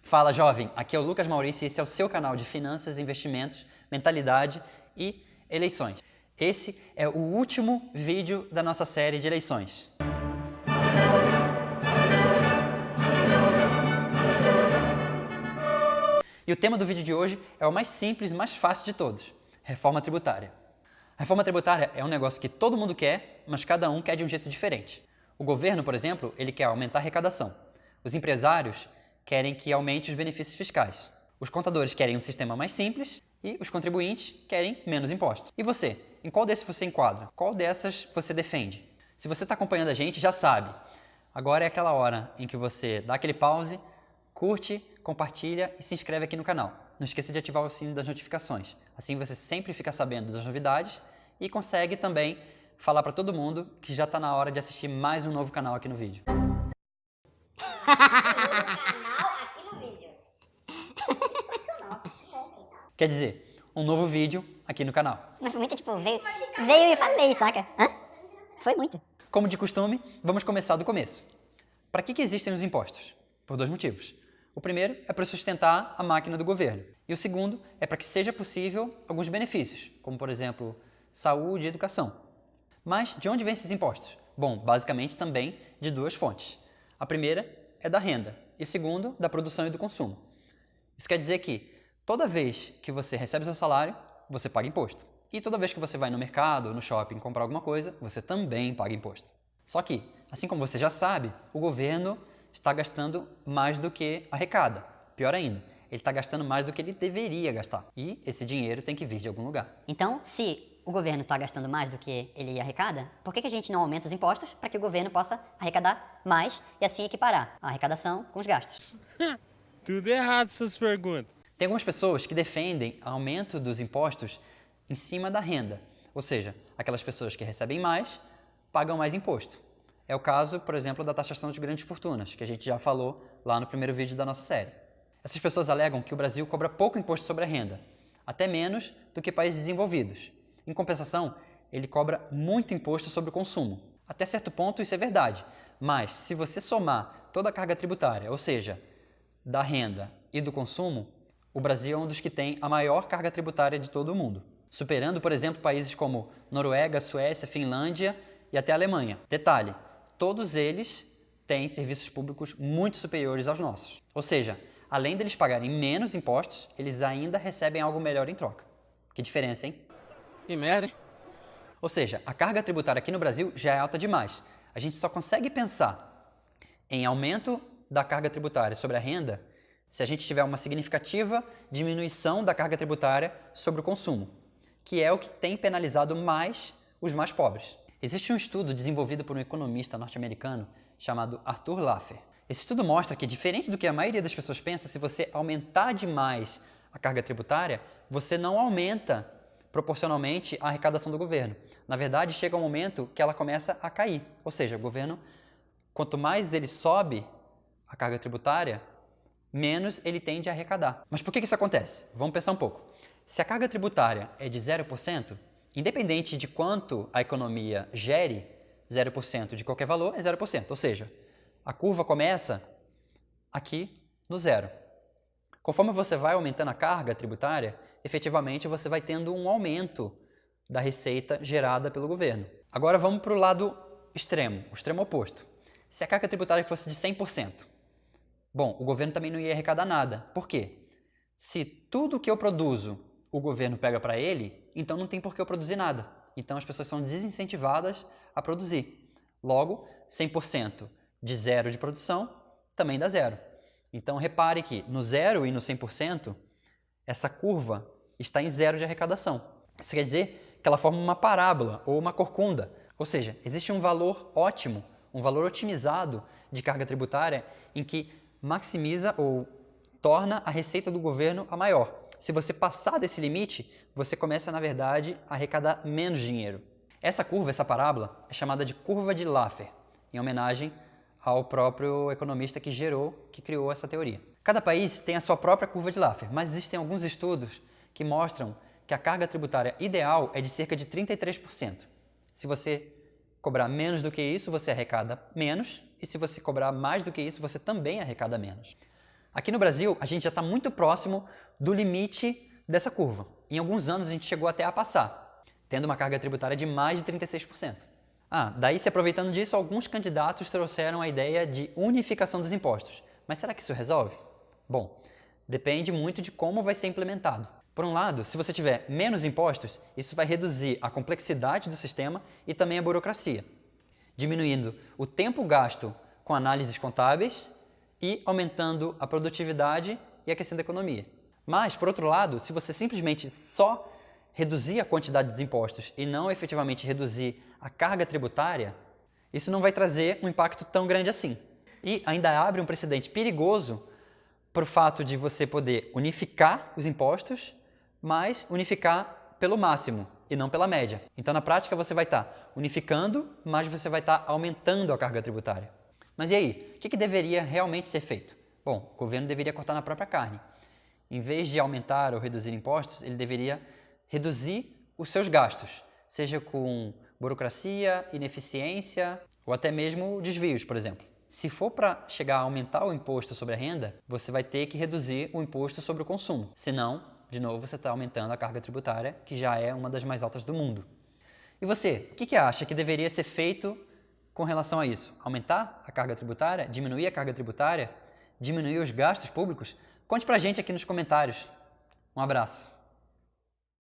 Fala, jovem! Aqui é o Lucas Maurício e esse é o seu canal de finanças, investimentos, mentalidade e eleições. Esse é o último vídeo da nossa série de eleições. E o tema do vídeo de hoje é o mais simples e mais fácil de todos: reforma tributária. A reforma tributária é um negócio que todo mundo quer, mas cada um quer de um jeito diferente. O governo, por exemplo, ele quer aumentar a arrecadação. Os empresários querem que aumente os benefícios fiscais. Os contadores querem um sistema mais simples e os contribuintes querem menos impostos. E você? Em qual desses você enquadra? Qual dessas você defende? Se você está acompanhando a gente, já sabe. Agora é aquela hora em que você dá aquele pause, curte, compartilha e se inscreve aqui no canal. Não esqueça de ativar o sininho das notificações. Assim você sempre fica sabendo das novidades e consegue também falar para todo mundo que já está na hora de assistir mais um novo canal aqui no vídeo. Quer dizer, um novo vídeo aqui no canal. Mas foi muito tipo, veio e falei, saca? Hã? Foi muito. Como de costume, vamos começar do começo. Para que existem os impostos? Por dois motivos. O primeiro é para sustentar a máquina do governo. E o segundo é para que seja possível alguns benefícios, como por exemplo, saúde e educação. Mas de onde vêm esses impostos? Bom, basicamente também de duas fontes. A primeira é da renda e a segunda da produção e do consumo. Isso quer dizer que toda vez que você recebe seu salário, você paga imposto. E toda vez que você vai no mercado ou no shopping comprar alguma coisa, você também paga imposto. Só que, assim como você já sabe, o governo está gastando mais do que arrecada. Pior ainda, ele está gastando mais do que ele deveria gastar. E esse dinheiro tem que vir de algum lugar. Então, se o governo está gastando mais do que ele arrecada, por que a gente não aumenta os impostos para que o governo possa arrecadar mais e assim equiparar a arrecadação com os gastos? Tudo errado essas perguntas. Tem algumas pessoas que defendem aumento dos impostos em cima da renda. Ou seja, aquelas pessoas que recebem mais, pagam mais imposto. É o caso, por exemplo, da taxação de grandes fortunas, que a gente já falou lá no primeiro vídeo da nossa série. Essas pessoas alegam que o Brasil cobra pouco imposto sobre a renda, até menos do que países desenvolvidos. Em compensação, ele cobra muito imposto sobre o consumo. Até certo ponto isso é verdade, mas se você somar toda a carga tributária, ou seja, da renda e do consumo, o Brasil é um dos que tem a maior carga tributária de todo o mundo, superando, por exemplo, países como Noruega, Suécia, Finlândia e até a Alemanha. Detalhe, todos eles têm serviços públicos muito superiores aos nossos. Ou seja, além deles pagarem menos impostos, eles ainda recebem algo melhor em troca. Que diferença, hein? Que merda, hein? Ou seja, a carga tributária aqui no Brasil já é alta demais. A gente só consegue pensar em aumento da carga tributária sobre a renda se a gente tiver uma significativa diminuição da carga tributária sobre o consumo, que é o que tem penalizado mais os mais pobres. Existe um estudo desenvolvido por um economista norte-americano chamado Arthur Laffer. Esse estudo mostra que, diferente do que a maioria das pessoas pensa, se você aumentar demais a carga tributária, você não aumenta proporcionalmente a arrecadação do governo. Na verdade, chega um momento que ela começa a cair. Ou seja, o governo, quanto mais ele sobe a carga tributária, menos ele tende a arrecadar. Mas por que isso acontece? Vamos pensar um pouco. Se a carga tributária é de 0%, independente de quanto a economia gere, 0% de qualquer valor é 0%. Ou seja, a curva começa aqui no zero. Conforme você vai aumentando a carga tributária, efetivamente você vai tendo um aumento da receita gerada pelo governo. Agora vamos para o lado extremo, o extremo oposto. Se a carga tributária fosse de 100%, bom, o governo também não ia arrecadar nada. Por quê? Se tudo que eu produzo o governo pega para ele, então não tem por que eu produzir nada. Então as pessoas são desincentivadas a produzir. Logo, 100% de zero de produção também dá zero. Então repare que no zero e no 100%, essa curva está em zero de arrecadação. Isso quer dizer que ela forma uma parábola ou uma corcunda. Ou seja, existe um valor ótimo, um valor otimizado de carga tributária em que maximiza ou torna a receita do governo a maior. Se você passar desse limite, você começa, na verdade, a arrecadar menos dinheiro. Essa curva, essa parábola, é chamada de curva de Laffer, em homenagem ao próprio economista que criou essa teoria. Cada país tem a sua própria curva de Laffer, mas existem alguns estudos que mostram que a carga tributária ideal é de cerca de 33%. Se você cobrar menos do que isso, você arrecada menos, e se você cobrar mais do que isso, você também arrecada menos. Aqui no Brasil, a gente já está muito próximo do limite dessa curva. Em alguns anos, a gente chegou até a passar, tendo uma carga tributária de mais de 36%. Daí, se aproveitando disso, alguns candidatos trouxeram a ideia de unificação dos impostos. Mas será que isso resolve? Bom, depende muito de como vai ser implementado. Por um lado, se você tiver menos impostos, isso vai reduzir a complexidade do sistema e também a burocracia, diminuindo o tempo gasto com análises contábeis e aumentando a produtividade e aquecendo a economia. Mas, por outro lado, se você simplesmente só reduzir a quantidade dos impostos e não efetivamente reduzir a carga tributária, isso não vai trazer um impacto tão grande assim. E ainda abre um precedente perigoso para o fato de você poder unificar os impostos, mas unificar pelo máximo e não pela média. Então, na prática, você vai estar unificando, mas você vai estar aumentando a carga tributária. Mas e aí? O que deveria realmente ser feito? Bom, o governo deveria cortar na própria carne. Em vez de aumentar ou reduzir impostos, ele deveria reduzir os seus gastos, seja com burocracia, ineficiência ou até mesmo desvios, por exemplo. Se for para chegar a aumentar o imposto sobre a renda, você vai ter que reduzir o imposto sobre o consumo. Senão, de novo, você está aumentando a carga tributária, que já é uma das mais altas do mundo. E você, o que acha que deveria ser feito com relação a isso? Aumentar a carga tributária? Diminuir a carga tributária? Diminuir os gastos públicos? Conte pra gente aqui nos comentários. Um abraço.